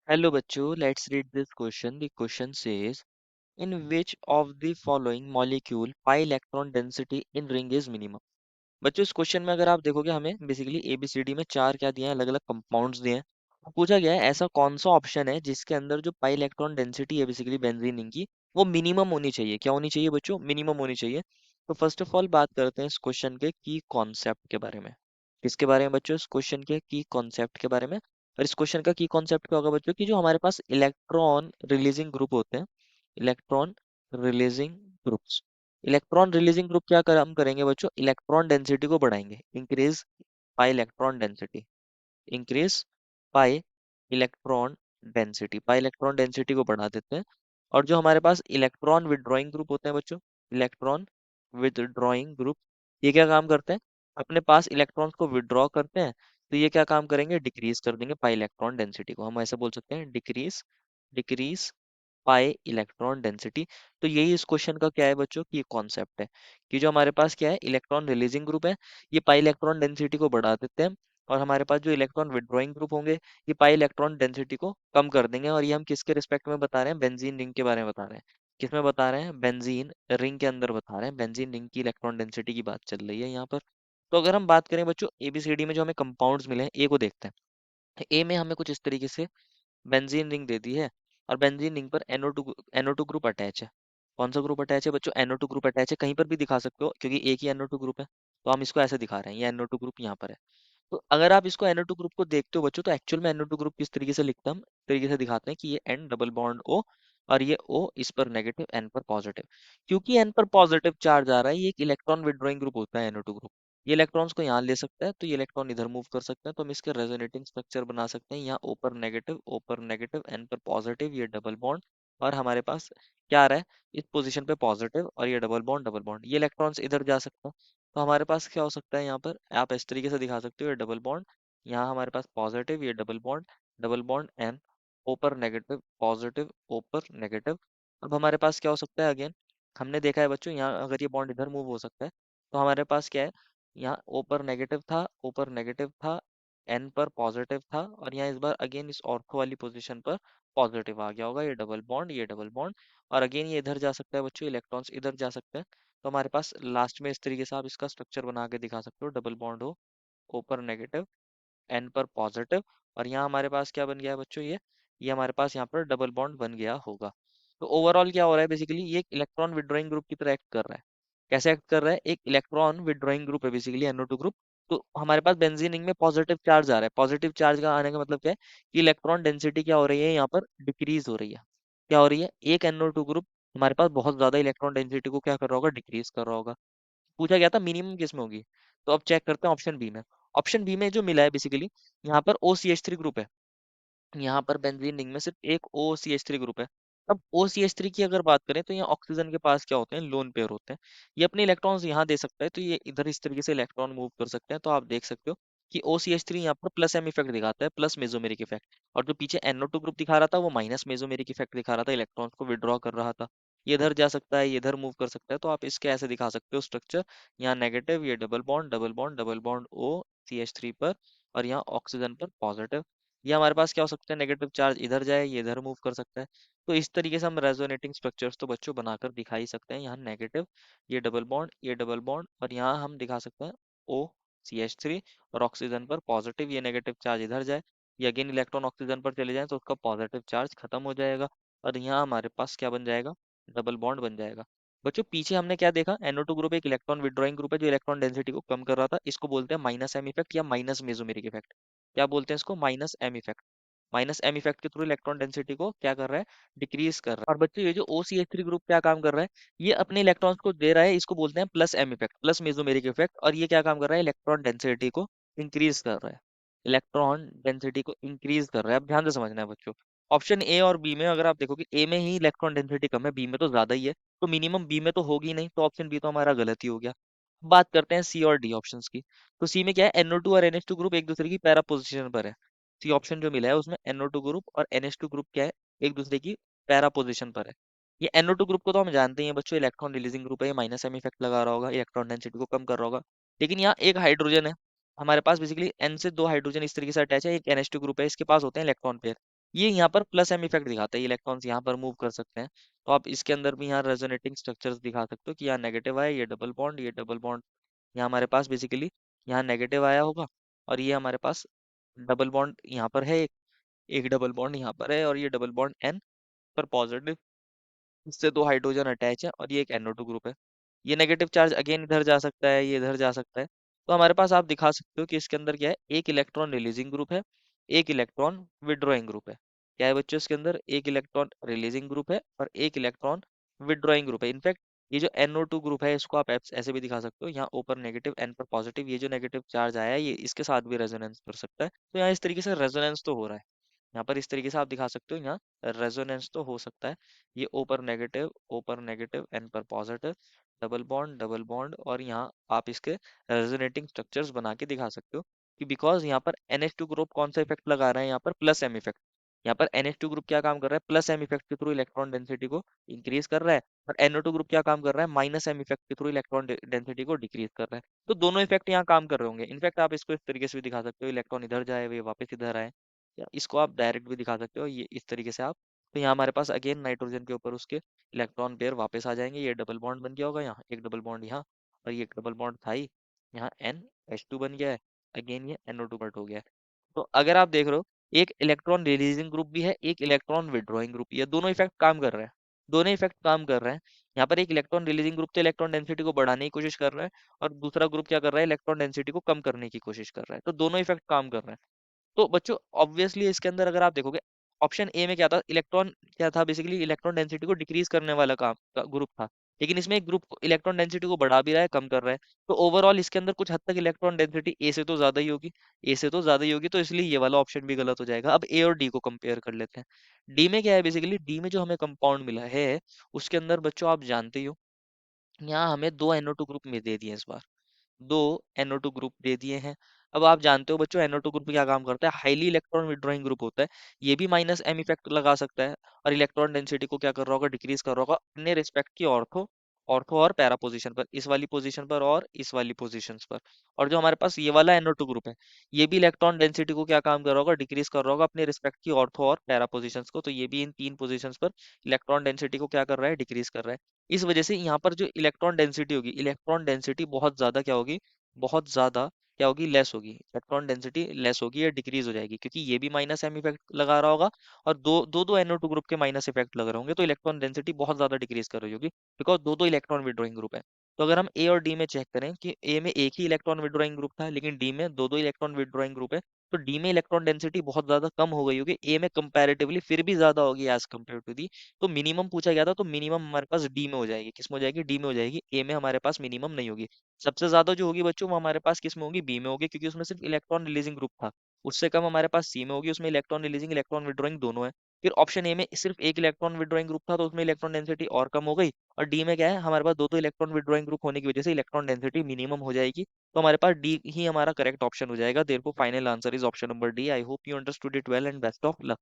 Hello बच्चों, let's read this question. The question says, in which of the following molecule pi electron density in ring is minimum? बच्चों इस question में अगर आप देखोगे हमें बेसिकली ABCD में चार क्या दिए हैं, अलग अलग कंपाउंड्स दिए हैं। पूछा गया है ऐसा कौन सा ऑप्शन है जिसके अंदर जो पाई इलेक्ट्रॉन डेंसिटी है बेसिकली बेंजीन रिंग की वो मिनिमम होनी चाहिए। क्या होनी चाहिए बच्चों? मिनिमम होनी चाहिए। तो फर्स्ट ऑफ ऑल बात करते हैं इस क्वेश्चन के की कॉन्सेप्ट के बारे में। किसके बारे में बच्चों? इस क्वेश्चन के की कॉन्सेप्ट के बारे में। और इस क्वेश्चन का की कॉन्सेप्ट क्या होगा बच्चों की जो हमारे पास इलेक्ट्रॉन रिलीजिंग ग्रुप होते हैं, electron releasing groups, electron releasing group क्या काम करेंगे बच्चों? इलेक्ट्रॉन डेंसिटी को बढ़ाएंगे, increase pi electron density, increase pi electron density, pi electron density को बढ़ा देते हैं। और जो हमारे पास इलेक्ट्रॉन विदड्रॉइंग ग्रुप होते हैं बच्चों, इलेक्ट्रॉन विदड्रॉइंग ग्रुप, ये क्या काम करते हैं? अपने पास इलेक्ट्रॉन्स को विदड्रॉ करते हैं। तो ये क्या काम करेंगे? डिक्रीज कर देंगे पाई इलेक्ट्रॉन डेंसिटी को। हम ऐसे बोल सकते हैं decrease, decrease pi electron density. तो यही इस क्वेश्चन का क्या है बच्चों की कॉन्सेप्ट है कि जो हमारे पास क्या है इलेक्ट्रॉन रिलीजिंग ग्रुप है, ये पाई इलेक्ट्रॉन डेंसिटी को बढ़ा देते हैं। और हमारे पास जो इलेक्ट्रॉन विदड्रॉइंग ग्रुप होंगे ये पाई इलेक्ट्रॉन डेंसिटी को कम कर देंगे। और ये हम किसके रिस्पेक्ट में बता रहे हैं? बेंजीन रिंग के बारे में बता रहे हैं। किसमें बता रहे हैं? बेंजीन रिंग के अंदर बता रहे हैं। बेंजीन रिंग की इलेक्ट्रॉन डेंसिटी की बात चल रही है यहाँ पर। तो अगर हम बात करें बच्चों एबीसीडी में जो हमें कंपाउंड्स मिले हैं, ए को देखते हैं। ए में हमें कुछ इस तरीके से बेंजीन रिंग दे दी है और बेंजीन रिंग पर NO2 ग्रुप अटैच है। कौन सा ग्रुप अटैच है बच्चों? NO2 ग्रुप अटैच है। कहीं पर भी दिखा सकते हो क्योंकि एक ही NO2 ग्रुप है। तो हम इसको ऐसे दिखा रहे हैं, ये NO2 ग्रुप यहाँ पर है। तो अगर आप इसको NO2 ग्रुप को देखते हो बच्चों तो एक्चुअल में NO2 ग्रुप किस तरीके से लिखते हैं? हम इस तरीके से दिखाते हैं कि ये N डबल बॉन्ड O और ये O इस पर नेगेटिव, N पर पॉजिटिव। क्योंकि N पर पॉजिटिव चार्ज आ रहा है, ये एक इलेक्ट्रॉन विड्रॉइंग ग्रुप होता है NO2 ग्रुप। ये इलेक्ट्रॉन्स को यहाँ ले सकता है तो ये इलेक्ट्रॉन इधर मूव कर सकते हैं। तो हम इसके रेजोनेटिंग स्ट्रक्चर बना सकते हैं। यहाँ O पर नेगेटिव, O पर नेगेटिव, N पर पॉजिटिव, ये डबल बॉन्ड। और हमारे पास क्या आ रहा है? इस पोजीशन पे पॉजिटिव और ये डबल बॉन्ड, डबल बॉन्ड, ये इलेक्ट्रॉन्स इधर जा सकते हैं। तो हमारे पास क्या हो सकता है यहाँ पर? आप इस तरीके से दिखा सकते हो, ये डबल बॉन्ड, यहाँ हमारे पास पॉजिटिव, ये डबल बॉन्ड एन, ऊपर नेगेटिव, पॉजिटिव, ऊपर नेगेटिव। अब हमारे पास क्या हो सकता है? अगेन हमने देखा है बच्चों यहाँ अगर ये बॉन्ड इधर मूव हो सकता है तो हमारे पास क्या है? यहाँ ऊपर नेगेटिव था, एन पर पॉजिटिव था और यहाँ इस बार अगेन इस ऑर्थो वाली पोजीशन पर पॉजिटिव आ गया होगा, ये डबल बॉन्ड, ये डबल बॉन्ड। और अगेन ये इधर जा सकता है बच्चों, इलेक्ट्रॉन्स इधर जा सकते हैं। तो हमारे पास लास्ट में इस तरीके से आप इसका स्ट्रक्चर बना के दिखा सकते हो, डबल बॉन्ड हो, ऊपर नेगेटिव, एन पर पॉजिटिव। और यहाँ हमारे पास क्या बन गया है बच्चों? ये हमारे पास यहाँ पर डबल बॉन्ड बन गया होगा। तो ओवरऑल क्या हो रहा है? बेसिकली ये एक इलेक्ट्रॉन विड्रॉइंग ग्रुप की तरह एक्ट कर रहा है। कैसे एक्ट कर रहा है? एक इलेक्ट्रॉन विड्रॉइंग ग्रुप है बेसिकली NO2 ग्रुप। तो हमारे पास बेंजीन रिंग में पॉजिटिव चार्ज आ रहा है। पॉजिटिव चार्ज का आने का मतलब क्या है कि इलेक्ट्रॉन डेंसिटी क्या हो रही है यहाँ पर? डिक्रीज हो रही है। क्या हो रही है? एक NO2 ग्रुप हमारे पास बहुत ज्यादा इलेक्ट्रॉन डेंसिटी को क्या कर रहा होगा? डिक्रीज कर रहा होगा। पूछा गया था मिनिमम किस में होगी। तो अब चेक करते हैं ऑप्शन बी में। ऑप्शन बी में जो मिला है बेसिकली यहाँ पर OCH3 ग्रुप है। यहाँ पर बेंजीन रिंग में सिर्फ एक OCH3 ग्रुप है। अब OCH3 की अगर बात करें तो यहाँ ऑक्सीजन के पास क्या होते हैं? लोन पेयर होते हैं। ये अपने इलेक्ट्रॉन्स यहाँ दे सकता है तो ये इधर इस तरीके से इलेक्ट्रॉन मूव कर सकते हैं। तो आप देख सकते हो कि OCH3 यहाँ पर प्लस एम इफेक्ट दिखाता है, प्लस मेसोमेरिक इफेक्ट। और जो पीछे NO2 ग्रुप दिखा रहा था वो माइनस मेसोमेरिक इफेक्ट दिखा रहा था, इलेक्ट्रॉन्स को विड्रॉ कर रहा था। ये इधर जा सकता है, ये इधर मूव कर सकता है। तो आप इसके ऐसे दिखा सकते हो स्ट्रक्चर, यहाँ नेगेटिव, ये double bond, double bond, double bond OCH3 पर, और यहाँ ऑक्सीजन पर पॉजिटिव। ये हमारे पास क्या हो सकता है? नेगेटिव चार्ज इधर जाए, ये इधर मूव कर सकता है। तो इस तरीके से हम रेजोनेटिंग स्ट्रक्चर्स तो बच्चों बनाकर दिखा ही सकते हैं। यहाँ नेगेटिव, ये डबल बॉन्ड, ये डबल बॉन्ड, और यहाँ हम दिखा सकते हैं OCH3 और ऑक्सीजन पर पॉजिटिव, ये नेगेटिव चार्ज इधर जाए, ये अगेन इलेक्ट्रॉन ऑक्सीजन पर चले जाए तो उसका पॉजिटिव चार्ज खत्म हो जाएगा। और यहाँ हमारे पास क्या बन जाएगा? डबल बॉन्ड बन जाएगा। बच्चों पीछे हमने क्या देखा? NO2 ग्रुप एक इलेक्ट्रॉन विड्रॉइंग ग्रुप है जो इलेक्ट्रॉन डेंसिटी को कम कर रहा था। इसको बोलते हैं minus M effect or minus mesomeric effect. क्या बोलते हैं इसको? Minus M effect. Minus M effect के थ्रू इलेक्ट्रॉन डेंसिटी को क्या कर रहा है? डिक्रीज कर रहा है। और बच्चों ये जो OCH3 ग्रुप क्या काम कर रहा है? ये अपने इलेक्ट्रॉन्स को दे रहा है, इसको बोलते हैं plus M effect, plus mesomeric effect. और ये क्या काम कर रहा है? इलेक्ट्रॉन डेंसिटी को इंक्रीज कर रहा है, इलेक्ट्रॉन डेंसिटी को इंक्रीज कर रहा है। अब ध्यान से समझना है बच्चों, ऑप्शन ए और बी में अगर आप देखोगे ए में ही इलेक्ट्रॉन डेंसिटी कम है, बी में तो ज्यादा ही है। तो मिनिमम बी में तो होगी नहीं, तो ऑप्शन बी तो हमारा गलत ही हो गया। बात करते हैं सी और डी ऑप्शंस की। तो सी में क्या है? NO2 और NH2 ग्रुप एक दूसरे की पैरा पोजीशन पर है। सी ऑप्शन जो मिला है उसमें NO2 ग्रुप और NH2 ग्रुप क्या है? एक दूसरे की पैरा पोजीशन पर है। ये NO2 ग्रुप को तो हम जानते ही हैं बच्चों, इलेक्ट्रॉन रिलीजिंग ग्रुप है, ये माइनस एम इफेक्ट लगा रहा होगा, इलेक्ट्रॉन डेंसिटी को कम कर रहा होगा। लेकिन यहाँ एक हाइड्रोजन है हमारे पास, बेसिकली N से दो हाइड्रोजन इस तरीके से अटैच है, एक NH2 ग्रुप है, इसके पास होते हैं इलेक्ट्रॉन पेयर। ये यहाँ पर प्लस एम इफेक्ट दिखाता है, इलेक्ट्रॉन्स यहाँ पर मूव कर सकते हैं। तो आप इसके अंदर भी यहाँ रेजोनेटिंग स्ट्रक्चर्स दिखा सकते हो कि यहाँ नेगेटिव आया, ये डबल बॉन्ड, ये डबल बॉन्ड, यहाँ हमारे पास बेसिकली यहाँ नेगेटिव आया होगा, और ये हमारे पास डबल बॉन्ड यहाँ पर है, एक डबल बॉन्ड यहाँ पर है, और ये डबल बॉन्ड एन पर पॉजिटिव, इससे दो हाइड्रोजन अटैच है, और ये एक NO2 ग्रुप है। ये नेगेटिव चार्ज अगेन इधर जा सकता है, ये इधर जा सकता है। तो हमारे पास आप दिखा सकते हो कि इसके अंदर क्या है, एक इलेक्ट्रॉन रिलीजिंग ग्रुप है, एक इलेक्ट्रॉन विड्रॉइंग ग्रुप है। क्या है बच्चों, इसके अंदर एक इलेक्ट्रॉन रिलीजिंग ग्रुप है और एक इलेक्ट्रॉन विड्रॉइंग ग्रुप है। इनफैक्ट ये जो NO2 ग्रुप है इसको आप ऐसे भी दिखा सकते हो, यहाँ ऊपर नेगेटिव एन पर पॉजिटिव, ये जो नेगेटिव चार्ज आया है ये इसके साथ भी रेजोनेंस कर सकता है। तो यहाँ इस तरीके से रेजोनेंस तो हो रहा है, यहाँ पर इस तरीके से आप दिखा सकते हो, यहाँ रेजोनेंस तो हो सकता है। ये ऊपर नेगेटिव एन पर पॉजिटिव, डबल बॉन्ड, और यहाँ आप इसके रेजोनेटिंग स्ट्रक्चर्स बना के दिखा सकते हो कि बिकॉज यहाँ पर NH2 ग्रुप कौन सा इफेक्ट लगा रहा है, यहाँ पर प्लस एम इफेक्ट। यहाँ पर NH2 ग्रुप क्या काम कर रहा है, प्लस एम इफेक्ट के थ्रू इलेक्ट्रॉन डेंसिटी को इंक्रीज कर रहा है, और NO2 ग्रुप क्या काम कर रहा है, माइनस एम इफेक्ट के थ्रू इलेक्ट्रॉन डेंसिटी को डिक्रीज कर रहा है। तो दोनों इफेक्ट यहाँ काम कर रहे होंगे। इनफैक्ट आप इसको इस तरीके से भी दिखा सकते हो, इलेक्ट्रॉन इधर जाए वे वापस इधर आए, या इसको आप डायरेक्ट भी दिखा सकते हो ये इस तरीके से आप। तो यहाँ हमारे पास अगेन नाइट्रोजन के ऊपर उसके इलेक्ट्रॉन पेयर वापस आ जाएंगे, ये डबल बॉन्ड बन गया होगा, यहाँ एक डबल बॉन्ड यहाँ, और ये एक डबल बॉन्ड था ही, यहाँ NH2 बन गया है, अगेन ये NO2 कट हो गया है। तो अगर आप देख रहे हो, एक इलेक्ट्रॉन रिलीजिंग ग्रुप भी है, एक इलेक्ट्रॉन विड्रॉइंग ग्रुप, ये दोनों इफेक्ट काम कर रहे हैं, दोनों इफेक्ट काम कर रहे हैं। यहाँ पर एक इलेक्ट्रॉन रिलीजिंग ग्रुप तो इलेक्ट्रॉन डेंसिटी को बढ़ाने की कोशिश कर रहा है, और दूसरा ग्रुप क्या कर रहा है, इलेक्ट्रॉन डेंसिटी को कम करने की कोशिश कर रहा है। तो दोनों इफेक्ट काम कर रहे हैं। तो बच्चों ऑब्वियसली इसके अंदर अगर आप देखोगे, ऑप्शन ए में क्या था, इलेक्ट्रॉन क्या था, बेसिकली इलेक्ट्रॉन डेंसिटी को डिक्रीज करने वाला काम का ग्रुप था। लेकिन इसमें एक ग्रुप इलेक्ट्रॉन डेंसिटी को बढ़ा भी रहा है, कम कर रहा है। तो ओवरऑल इसके अंदर कुछ हद तक इलेक्ट्रॉन डेंसिटी ए से तो ज्यादा ही होगी, ए से तो ज्यादा ही होगी, तो इसलिए ये वाला ऑप्शन भी गलत हो जाएगा। अब ए और डी को कंपेयर कर लेते हैं। डी में क्या है, बेसिकली डी में जो हमें कंपाउंड मिला है उसके अंदर बच्चों आप जानते ही हो, यहाँ हमें दो NO2 ग्रुप में दे दिए इस बार, दो NO2 ग्रुप दे दिए हैं। अब आप जानते हो बच्चों NO2 ग्रुप क्या काम करता है, हाईली इलेक्ट्रॉन विड्रॉइंग ग्रुप होता है। ये भी माइनस एम इफेक्ट लगा सकता है, और इलेक्ट्रॉन डेंसिटी को क्या कर रहा होगा, डिक्रीज कर रहा होगा अपने रिस्पेक्ट की ऑर्थो ऑर्थो और पैरा पोजीशन पर, इस वाली पोजीशन पर और इस वाली पोजीशन पर। और जो हमारे पास ये वाला NO2 ग्रुप है, ये भी इलेक्ट्रॉन डेंसिटी को क्या काम कर रहा होगा, डिक्रीज कर रहा होगा अपने रिस्पेक्ट की ऑर्थो और पैरा पोजीशंस को। तो ये भी इन तीन पोजीशंस पर इलेक्ट्रॉन डेंसिटी को क्या कर रहा है, डिक्रीज कर रहा है। इस वजह से यहाँ पर जो इलेक्ट्रॉन डेंसिटी होगी, इलेक्ट्रॉन डेंसिटी बहुत ज्यादा क्या होगी, बहुत ज्यादा क्या होगी, लेस होगी, इलेक्ट्रॉन डेंसिटी लेस होगी या डिक्रीज हो जाएगी, क्योंकि ये भी माइनस एम इफेक्ट लगा रहा होगा, और दो NO2 ग्रुप के माइनस इफेक्ट लग रहे होंगे, तो इलेक्ट्रॉन डेंसिटी बहुत ज्यादा डिक्रीज कर रही होगी, बिकॉज दो इलेक्ट्रॉन विड्रॉइंग ग्रुप है। तो अगर हम ए और डी में चेक करें कि ए में एक ही इलेक्ट्रॉन विड्रॉइंग ग्रुप था, लेकिन डी में दो इलेक्ट्रॉन विड्रॉइंग ग्रुप है, तो डी में इलेक्ट्रॉन डेंसिटी बहुत ज्यादा कम हो गई होगी, ए में कंपैरेटिवली फिर भी ज्यादा होगी एज कम्पेयर टू दी। तो मिनिमम पूछा गया था, तो मिनिमम हमारे पास डी में हो जाएगी, किस में हो जाएगी, डी में हो जाएगी, ए में हमारे पास मिनिमम नहीं होगी। सबसे ज्यादा जो होगी बच्चों वो हमारे पास किस में होगी, बी में होगी, क्योंकि उसमें सिर्फ इलेक्ट्रॉन रिलीजिंग ग्रुप था। उससे कम हमारे पास सी में होगी, उसमें इलेक्ट्रॉन रिलीजिंग इलेक्ट्रॉन विड्रॉइंग दोनों है। फिर ऑप्शन ए में सिर्फ एक इलेक्ट्रॉन विड्रॉइंग ग्रुप था, तो उसमें इलेक्ट्रॉन डेंसिटी और कम हो गई। और डी में क्या है, हमारे पास दो इलेक्ट्रॉन विड्रॉइंग ग्रुप होने की वजह से इलेक्ट्रॉन डेंसिटी मिनिमम हो जाएगी। तो हमारे पास डी ही हमारा करेक्ट ऑप्शन हो जाएगा। Therefore final answer is option number D. I hope you understood it well and best of luck.